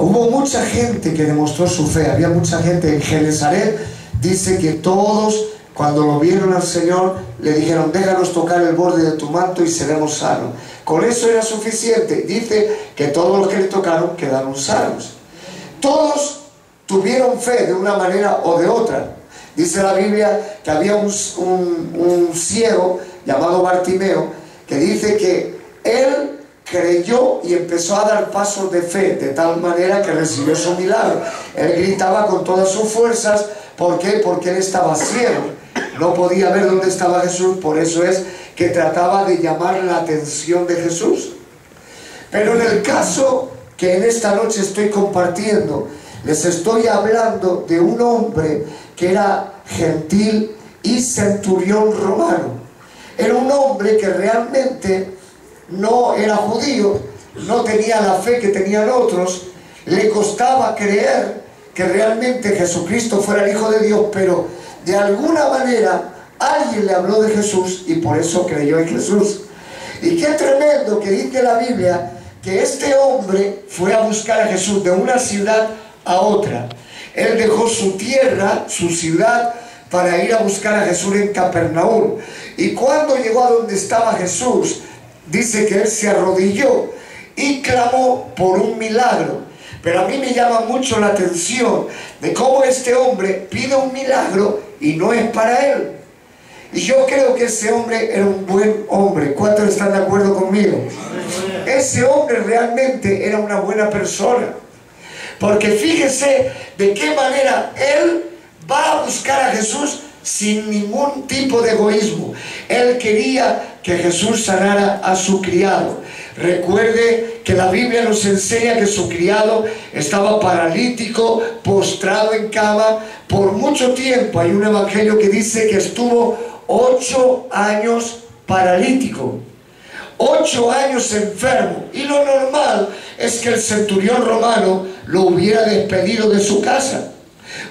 Hubo mucha gente que demostró su fe. Había mucha gente en Genesaret. Dice que todos, cuando lo vieron al Señor, le dijeron: déjanos tocar el borde de tu manto y seremos sanos. Con eso era suficiente. Dice que todos los que le tocaron quedaron sanos. Todos tuvieron fe de una manera o de otra. Dice la Biblia que había un ciego llamado Bartimeo, que dice que él creyó y empezó a dar pasos de fe, de tal manera que recibió su milagro. Él gritaba con todas sus fuerzas. ¿Por qué? Porque él estaba ciego, no podía ver dónde estaba Jesús. Por eso es que trataba de llamar la atención de Jesús. Pero en el caso que en esta noche estoy compartiendo, les estoy hablando de un hombre que era gentil y centurión romano. Era un hombre que realmente no era judío, no tenía la fe que tenían otros, le costaba creer que realmente Jesucristo fuera el Hijo de Dios, pero de alguna manera alguien le habló de Jesús y por eso creyó en Jesús. Y qué tremendo que dice la Biblia que este hombre fue a buscar a Jesús de una ciudad a otra. Él dejó su tierra, su ciudad, para ir a buscar a Jesús en Capernaum. Y cuando llegó a donde estaba Jesús, dice que él se arrodilló y clamó por un milagro. Pero a mí me llama mucho la atención de cómo este hombre pide un milagro y no es para él. Y yo creo que ese hombre era un buen hombre. ¿Cuántos están de acuerdo conmigo? Ese hombre realmente era una buena persona. Porque fíjese de qué manera él va a buscar a Jesús sin ningún tipo de egoísmo. Él quería que Jesús sanara a su criado. Recuerde que la Biblia nos enseña que su criado estaba paralítico, postrado en cama por mucho tiempo. Hay un evangelio que dice que estuvo 8 años paralítico, 8 años enfermo. Y lo normal es que el centurión romano lo hubiera despedido de su casa,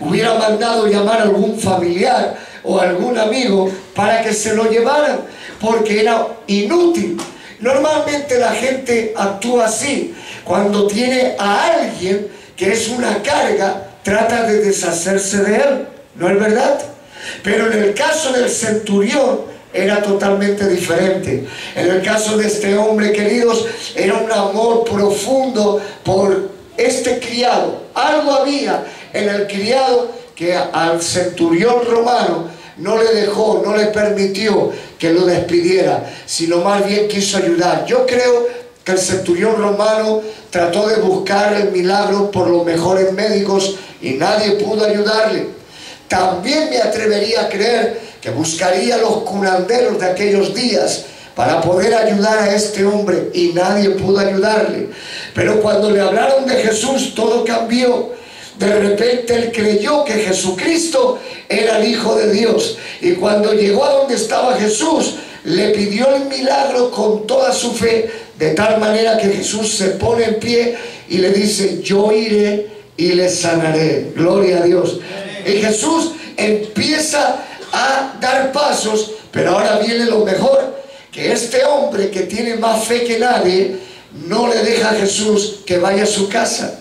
hubiera mandado llamar a algún familiar o algún amigo para que se lo llevaran, porque era inútil. Normalmente la gente actúa así. Cuando tiene a alguien que es una carga, trata de deshacerse de él. ¿No es verdad? Pero en el caso del centurión era totalmente diferente. En el caso de este hombre, queridos, era un amor profundo por este criado. Algo había en el criado que al centurión romano no le dejó, no le permitió que lo despidiera, sino más bien quiso ayudar. Yo creo que el centurión romano trató de buscar el milagro por los mejores médicos y nadie pudo ayudarle. También me atrevería a creer que buscaría a los curanderos de aquellos días para poder ayudar a este hombre y nadie pudo ayudarle. Pero cuando le hablaron de Jesús, todo cambió. De repente él creyó que Jesucristo era el Hijo de Dios. Y cuando llegó a donde estaba Jesús, le pidió el milagro con toda su fe, de tal manera que Jesús se pone en pie y le dice: yo iré y le sanaré. Gloria a Dios. Y Jesús empieza a dar pasos, pero ahora viene lo mejor, que este hombre que tiene más fe que nadie, no le deja a Jesús que vaya a su casa.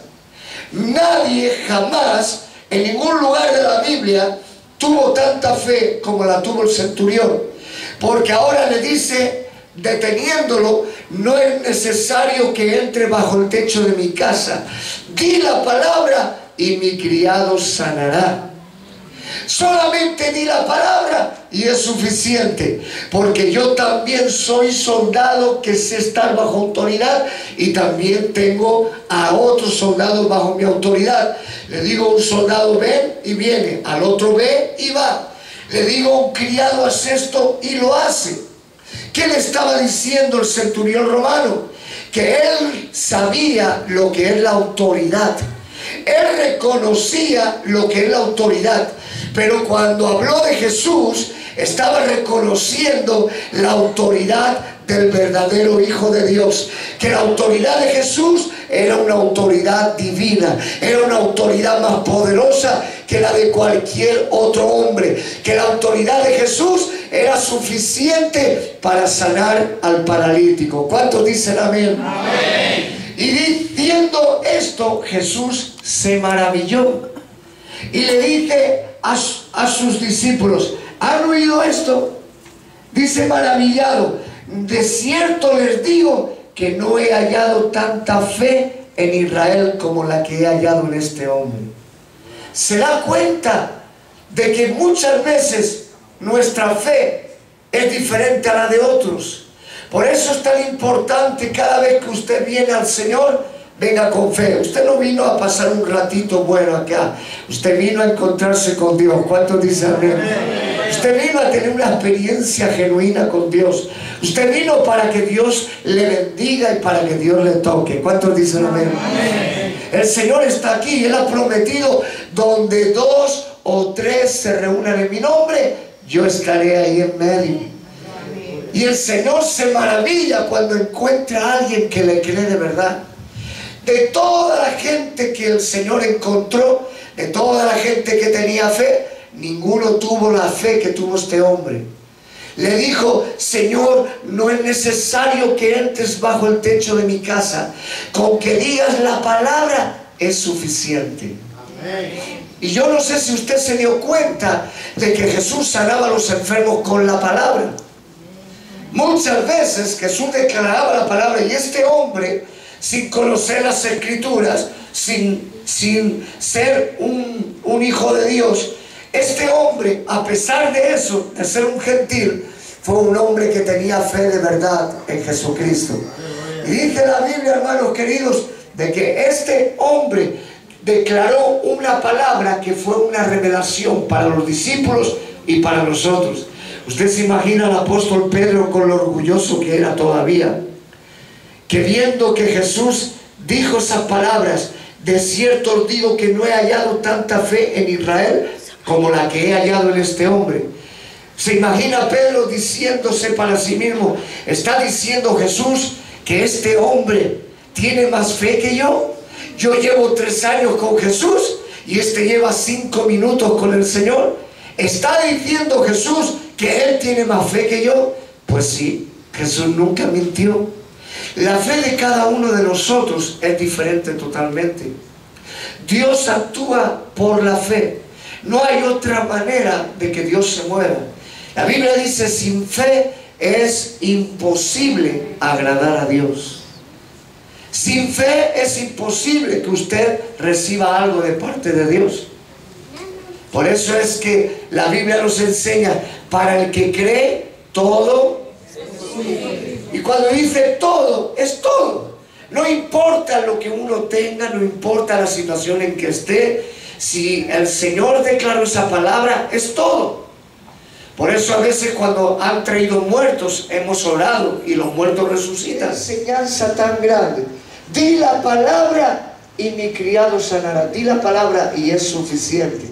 Nadie jamás, en ningún lugar de la Biblia, tuvo tanta fe como la tuvo el centurión. Porque ahora le dice, deteniéndolo: no es necesario que entre bajo el techo de mi casa. Di la palabra y mi criado sanará. Solamente di la palabra y es suficiente, porque yo también soy soldado que sé estar bajo autoridad y también tengo a otros soldados bajo mi autoridad. Le digo a un soldado: ven, y viene; al otro: ve, y va. Le digo a un criado: haz esto, y lo hace. ¿Qué le estaba diciendo el centurión romano? Que él sabía lo que es la autoridad. Él reconocía lo que es la autoridad. Pero cuando habló de Jesús, estaba reconociendo la autoridad del verdadero Hijo de Dios. Que la autoridad de Jesús era una autoridad divina, era una autoridad más poderosa que la de cualquier otro hombre. Que la autoridad de Jesús era suficiente para sanar al paralítico. ¿Cuántos dicen amén? Amén. Y diciendo esto, Jesús se maravilló y le dice a sus discípulos: ¿han oído esto? Dice maravillado: de cierto les digo que no he hallado tanta fe en Israel como la que he hallado en este hombre. Se da cuenta de que muchas veces nuestra fe es diferente a la de otros. Por eso es tan importante, cada vez que usted viene al Señor, venga con fe. Usted no vino a pasar un ratito bueno acá, usted vino a encontrarse con Dios. ¿Cuántos dicen amén? Usted vino a tener una experiencia genuina con Dios. Usted vino para que Dios le bendiga y para que Dios le toque. ¿Cuántos dicen amén? El Señor está aquí. Él ha prometido: donde 2 o 3 se reúnan en mi nombre, yo estaré ahí en medio. Y el Señor se maravilla cuando encuentra a alguien que le cree de verdad. De toda la gente que el Señor encontró, de toda la gente que tenía fe, ninguno tuvo la fe que tuvo este hombre. Le dijo: Señor, no es necesario que entres bajo el techo de mi casa, con que digas la palabra es suficiente. Amén. Y yo no sé si usted se dio cuenta de que Jesús sanaba a los enfermos con la palabra. Muchas veces Jesús declaraba la palabra, y este hombre, sin conocer las Escrituras, sin ser un hijo de Dios, este hombre, a pesar de eso, de ser un gentil, fue un hombre que tenía fe de verdad en Jesucristo. Y dice la Biblia, hermanos queridos, de que este hombre declaró una palabra que fue una revelación para los discípulos y para nosotros. Usted se imagina al apóstol Pedro con lo orgulloso que era todavía, que viendo que Jesús dijo esas palabras: de cierto os digo que no he hallado tanta fe en Israel como la que he hallado en este hombre. Se imagina a Pedro diciéndose para sí mismo: está diciendo Jesús que este hombre tiene más fe que yo. Yo llevo 3 años con Jesús y este lleva 5 minutos con el Señor. ¿Está diciendo Jesús que él tiene más fe que yo? Pues sí, Jesús nunca mintió. La fe de cada uno de nosotros es diferente totalmente. Dios actúa por la fe. No hay otra manera de que Dios se mueva. La Biblia dice: sin fe es imposible agradar a Dios. Sin fe es imposible que usted reciba algo de parte de Dios. Por eso es que la Biblia nos enseña: para el que cree, todo. Y cuando dice todo, es todo. No importa lo que uno tenga, no importa la situación en que esté. Si el Señor declaró esa palabra, es todo. Por eso a veces cuando han traído muertos, hemos orado y los muertos resucitan. Enseñanza tan grande. Di la palabra y mi criado sanará. Di la palabra y es suficiente.